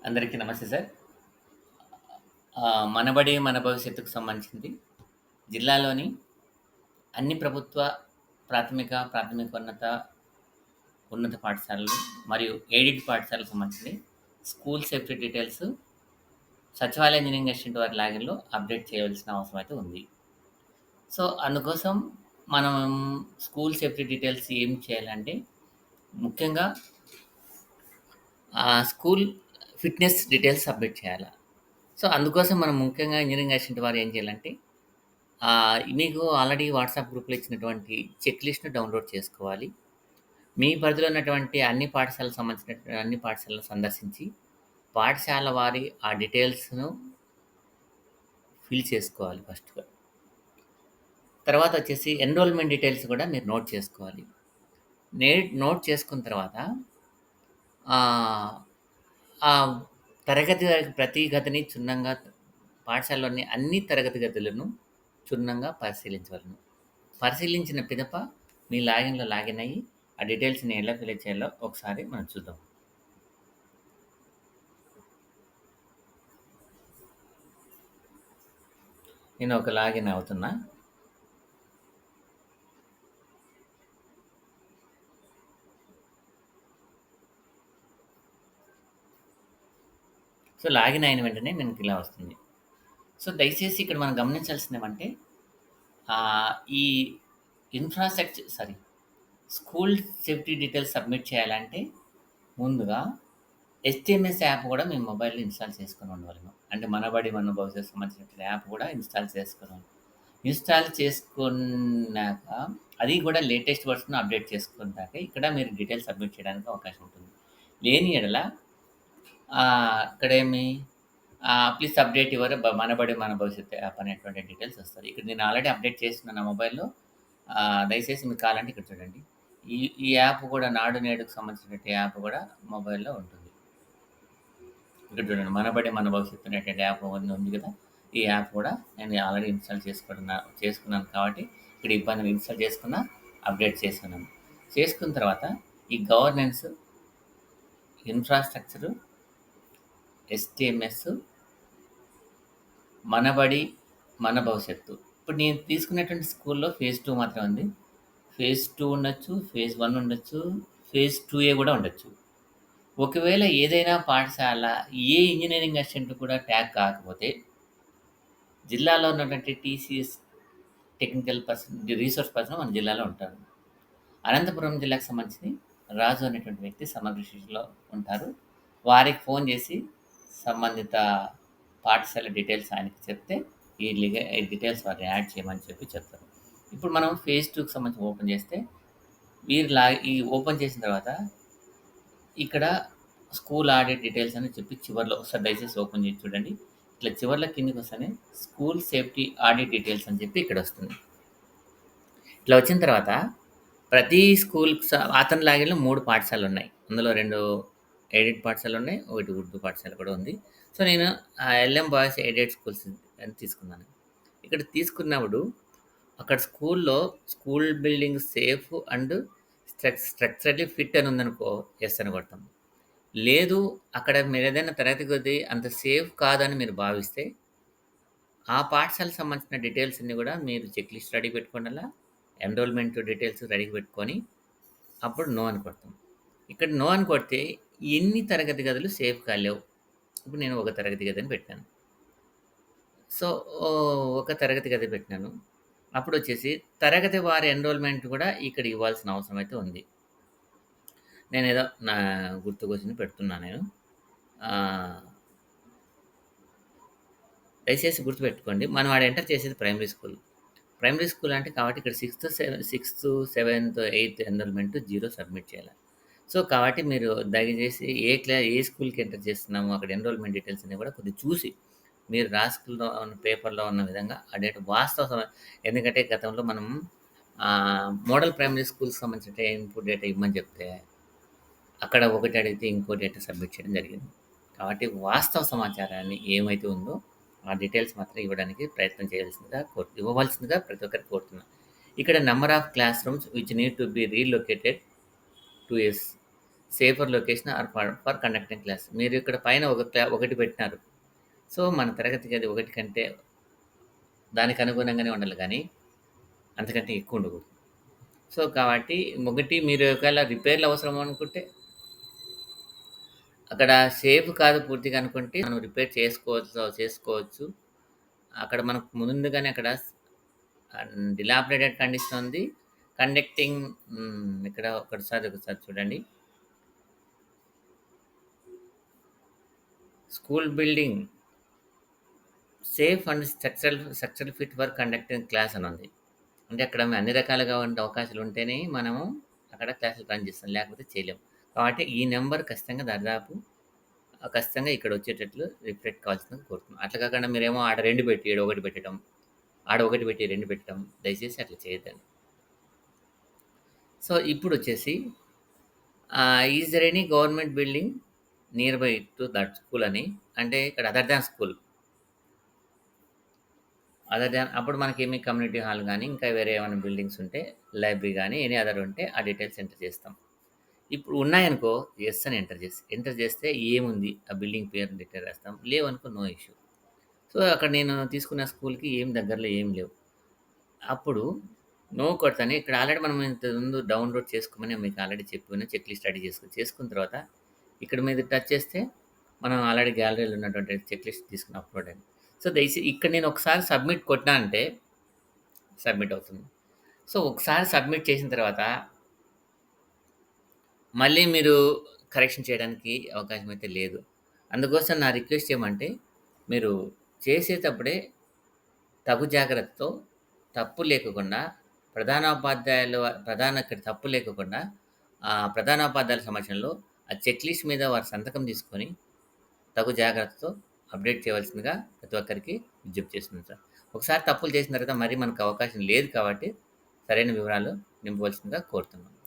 అందరికీ నమస్తే సార్. మనబడి మన భవిష్యత్తుకు సంబంధించింది. జిల్లాలోని అన్ని ప్రభుత్వ ప్రాథమికోన్నత, ఉన్నత పాఠశాలలు మరియు ఎయిడెడ్ పాఠశాలకు సంబంధించినయి స్కూల్ సేఫ్టీ డీటెయిల్స్ సచివాలయ ఇంజినీరింగ్ అసిస్టెంట్ వారి లాగిన్‌లో అప్డేట్ చేయవలసిన అవసరం అయితే ఉంది. సో, అందుకోసం మనం స్కూల్ సేఫ్టీ డీటెయిల్స్ ఏం చేయాలంటే, ముఖ్యంగా స్కూల్ ఫిట్‌నెస్ డీటెయిల్స్ సబ్మిట్ చేయాల. సో, అందుకోసం మనం ముఖ్యంగా ఇంజినీరింగ్ అసిస్టెంట్ వారు ఏం చేయాలంటే, మీకు ఆల్రెడీ వాట్సాప్ గ్రూప్‌లో ఇచ్చినటువంటి చెక్ లిస్ట్‌ని డౌన్‌లోడ్ చేసుకోవాలి. మీ పరిధిలో ఉన్నటువంటి అన్ని పాఠశాలకు సంబంధించినటువంటి అన్ని పాఠశాలను సందర్శించి, పాఠశాల వారి ఆ డీటెయిల్స్‌ను ఫిల్ చేసుకోవాలి ఫస్ట్‌గా. తర్వాతొచ్చేసి ఎన్రోల్‌మెంట్ డీటెయిల్స్ కూడా మీరు నోట్ చేసుకోవాలి. నోట్ చేసుకున్న తర్వాత ఆహ్, ఆ ప్రతి గదిని క్షుణ్ణంగా పాఠశాలలోని అన్ని తరగతి గదులను క్షుణ్ణంగా పరిశీలించవలెను. పరిశీలించిన పిదప మీ లాగిన్‌లో లాగిన్ అయ్యి, ఆ డీటెయిల్స్‌ని ఎలా ఫిల్ చేయాలో ఒకసారి మనం చూద్దాం. నేను ఒక లాగిన్ అవుతున్నా. సో, లాగిన్ అయిన వెంటనే మనకి ఇలా వస్తుంది. సో, దయచేసి ఇక్కడ మనం గమనించాల్సిందేమంటే ఈ స్కూల్ సేఫ్టీ డీటెయిల్స్ సబ్మిట్ చేయాలంటే ముందుగా ఎస్టీఎంఎస్ యాప్ కూడా మీ మొబైల్‌లో ఇన్‌స్టాల్ చేసుకొని ఉండవలెను. అంటే మనబడి మన భవిష్యత్తుకు సంబంధించిన యాప్ కూడా ఇన్‌స్టాల్ చేసుకోవాలి. ఇన్‌స్టాల్ చేసుకున్నాక అది కూడా లేటెస్ట్ వర్షన్ అప్డేట్ చేసుకున్నాక ఇక్కడ మీరు డీటెయిల్స్ సబ్మిట్ చేయడానికి అవకాశం ఉంటుంది. లేని యెడల ఇక్కడేమి ప్లీజ్ అప్డేట్ యువర్ మనబడి మన భవిష్యత్తు యాప్ అనేటువంటి డీటెయిల్స్ వస్తది. ఇక్కడ నేను ఆల్రెడీ అప్డేట్ చేస్తున్నా నా మొబైల్‌లో. దయచేసి మీకు కావాలంటే ఇక్కడ చూడండి. ఈ ఈ యాప్ కూడా నాడు నేడుకు సంబంధించినటువంటి యాప్ కూడా మొబైల్‌లో ఉంటుంది. ఇక్కడ చూడండి. మనబడి మన భవిష్యత్తు అనేటువంటి యాప్ ఉంది కదా! ఈ యాప్ కూడా నేను ఆల్రెడీ ఇన్‌స్టాల్ చేసుకున్నాను కాబట్టి ఇక్కడ ఇబ్బంది ఇన్‌స్టాల్ చేసుకున్నా, అప్డేట్ చేసుకున్నాను. చేసుకున్న తర్వాత ఈ గవర్నెన్స్, ఇన్‌ఫ్రాస్ట్రక్చరు, ఎస్టీఎంఎస్, మనబడి మన భవిష్యత్తు. ఇప్పుడు నేను తీసుకున్నటువంటి స్కూల్‌లో ఫేజ్ 2 మాత్రమే ఉంది. ఫేజ్ 2 ఉండొచ్చు, ఫేజ్ 1 ఉండొచ్చు, ఫేజ్ 2ఏ కూడా ఉండొచ్చు. ఒకవేళ ఏదైనా పాఠశాల ఏ ఇంజినీరింగ్ అసిస్టెంట్ కూడా ట్యాగ్ కాకపోతే, జిల్లాలో ఉన్నటువంటి TCS technical person, resource person మన జిల్లాలో ఉంటారు. అనంతపురం జిల్లాకు సంబంధించి రాజు అనేటువంటి వ్యక్తి సమగ్ర శిక్షలో ఉంటారు. వారికి ఫోన్ చేసి సంబంధిత పాఠశాల డీటెయిల్స్ ఆయనకి చెప్తే ఈ డీటెయిల్స్ వారిని యాడ్ చేయమని చెప్తారు. ఇప్పుడు మనం ఫేజ్ 2కి సంబంధించి ఓపెన్ చేస్తే ఈ ఓపెన్ చేసిన తర్వాత ఇక్కడ స్కూల్ ఆడిట్ డీటెయిల్స్ అని చెప్పి చివర్లో ఒకసారి దయచేసి ఓపెన్ చేసి చూడండి. ఇట్లా చివర్లో కిందకి వస్తేనే స్కూల్ సేఫ్టీ ఆడిట్ డీటెయిల్స్ అని చెప్పి ఇక్కడ వస్తుంది. ఇట్లా వచ్చిన తర్వాత ప్రతి స్కూల్‌కి అతని లాగిన్‌లో 3 పాఠశాలలున్నాయి. అందులో 2 ఎయిడెడ్ పాఠశాలలున్నాయి. ఒకటి ఉర్దూ పాఠశాల కూడా ఉంది. సో, నేను ఎల్ఎం బాయ్స్ ఎయిడెడ్ స్కూల్స్ అని తీసుకున్నాను. ఇక్కడ తీసుకున్నప్పుడు అక్కడ school building safe and structurally fit అని ఉందనుకో, యెస్ అని కొడతాం. లేదు అక్కడ మీరేదైనా తరగతి గది అంత సేఫ్ కాదని మీరు భావిస్తే, ఆ పాఠశాలకు సంబంధించిన డీటెయిల్స్ అన్నీ కూడా మీరు చెక్ లిస్ట్ రెడీ పెట్టుకోండల్లా. ఎన్రోల్‌మెంట్ డీటెయిల్స్ రెడీగా పెట్టుకొని, అప్పుడు నో అని కొడతాం. ఇక్కడ నో అని కొడితే ఎన్ని తరగతి గదులు సేఫ్‌గా లేవు. ఇప్పుడు నేను ఒక తరగతి గదని పెట్టాను. సో, ఒక తరగతి గది పెట్టినాను. అప్పుడొచ్చేసి తరగతి వారి ఎన్రోల్‌మెంట్ కూడా ఇక్కడ ఇవ్వాల్సిన అవసరం అయితే ఉంది. నేనేదో నా గుర్తుకొచ్చింది పెడుతున్నా నేను. ఆహ్, దయచేసి గుర్తుపెట్టుకోండి. మనం ఆడ ఎంటర్ చేసేది ప్రైమరీ స్కూల్. ప్రైమరీ స్కూల్ అంటే కాబట్టి ఇక్కడ sixth, seventh, eighth enrollment 0 submit చేయాల. సో, కాబట్టి మీరు దయచేసి ఏ స్కూల్‌కి ఎంటర్ చేస్తున్నామో అక్కడ ఎన్రోల్‌మెంట్ డీటెయిల్స్ అన్నీ కూడా కొద్దిగా చూసి, మీరు రాసుకున్న పేపర్‌లో ఉన్న విధంగా ఆ డేట్ ఎందుకంటే గతంలో మనం మోడల్ ప్రైమరీ స్కూల్‌కి సంబంధించిన ఇన్‌పుట్ డేటా ఇమ్మని చెప్తే, అక్కడ ఒకటి అడిగితే ఇంకో డేటా సబ్మిట్ చేయడం జరిగింది. కాబట్టి వాస్తవ సమాచారాన్ని ఏమైతే ఉందో ఆ డీటెయిల్స్ మాత్రం ఇవ్వడానికి ప్రయత్నం ఇవ్వవలసిందిగా ప్రతి ఒక్కరికి కోరుతున్నా. ఇక్కడ number of class rooms which need to be relocated to safer location or for conducting class. మీరు ఇక్కడ పైన ఒకటి పెట్టినారు. సో, మన తరగతి గది 1 కంటే దానికి అనుగుణంగానే ఉండాలి గానీ, అంతకంటే ఎక్కువ ఉండకూడదు. సో, కాబట్టి ఒకటి మీరు ఒకవేళ రిపేర్‌లు అవసరం అనుకుంటే, అక్కడ సేఫ్ కాదు పూర్తిగా అనుకుంటే, మనం రిపేర్ చేసుకోవచ్చు. అక్కడ మనకు ముందుగానే అక్కడ డిలాపిడేటెడ్ కండిషన్ ఉంది. కండక్టింగ్ ఇక్కడ ఒకసారి చూడండి. School building safe and structural fit for conducting class అని ఉంది. అంటే అక్కడ అన్ని రకాలుగా ఉండే అవకాశాలు ఉంటేనే మనము అక్కడ క్లాసులు రన్ చేస్తాం. లేకపోతే చేయలేము. కాబట్టి ఈ నంబర్ ఖచ్చితంగా దాదాపు ఖచ్చితంగా ఇక్కడ వచ్చేటట్లు రిఫ్లెక్ట్ కావాల్సిందిగా కోరుతున్నాం. అట్లా కాకుండా మీరేమో ఆడ 2 పెట్టి, ఈడ 1 పెట్టడం, ఆడ 1 పెట్టి 2 పెట్టడం దయచేసి అట్లా చేయొద్దండి. సో, ఇప్పుడొచ్చేసి is there any government building near by to that school అని అంటే ఇక్కడ other than school. Other than అప్పుడు మనకేమి కమ్యూనిటీ హాల్ గానీ, ఇంకా వేరే ఏమైనా బిల్డింగ్స్ ఉంటే లైబ్రరీ గానీ, ఎనీ అదర్ ఉంటే ఆ డీటెయిల్స్ ఎంటర్ చేస్తాం. ఇప్పుడు ఉన్నాయనుకో యెస్ అని ఎంటర్ చేస్తే ఏముంది ఆ బిల్డింగ్ పేరు డీటెయిల్ రాస్తాం. లేవనుకో నో ఇష్యూ. సో, అక్కడ నేను తీసుకున్న స్కూల్‌కి ఏం దగ్గరలో ఏం లేవు. అప్పుడు నో కొడతాను. ఇక్కడ ఆల్రెడీ మనం ఇంతకుముందు డౌన్‌లోడ్ చేసుకోమని మీకు ఆల్రెడీ చెప్పాను. చెక్ లిస్ట్ రెడీ చేసుకున్న తర్వాత ఇక్కడ మీద టచ్ చేస్తే మనం ఆల్రెడీ గ్యాలరీలో ఉన్నటువంటి చెక్ లిస్ట్ తీసుకొని అప్‌లోడ్ అయింది. సో, ఇక్కడ నేను ఒకసారి సబ్మిట్ కొట్టినా అంటే సబ్మిట్ అవుతుంది. సో, ఒకసారి సబ్మిట్ చేసిన తర్వాత మళ్ళీ మీరు కరెక్షన్ చేయడానికి అవకాశం అయితే లేదు. అందుకోసం నా రిక్వెస్ట్ ఏమంటే మీరు చేసేటప్పుడే తగు జాగ్రత్తతో తప్పు లేకోకుండా ఇక్కడ తప్పు లేకోకుండా ప్రధానోపాధ్యాయుల సమక్షంలో ఆ చెక్ లిస్ట్ మీద వారి సంతకం తీసుకొని తగు జాగ్రత్తతో అప్డేట్ చేయవలసిందిగా ప్రతి ఒక్కరికి విజ్ఞప్తి చేస్తున్నాను సార్. ఒకసారి తప్పులు చేసిన తర్వాత మరీ మనకు అవకాశం లేదు కాబట్టి సరైన వివరాలు నింపవలసిందిగా కోరుతున్నాను.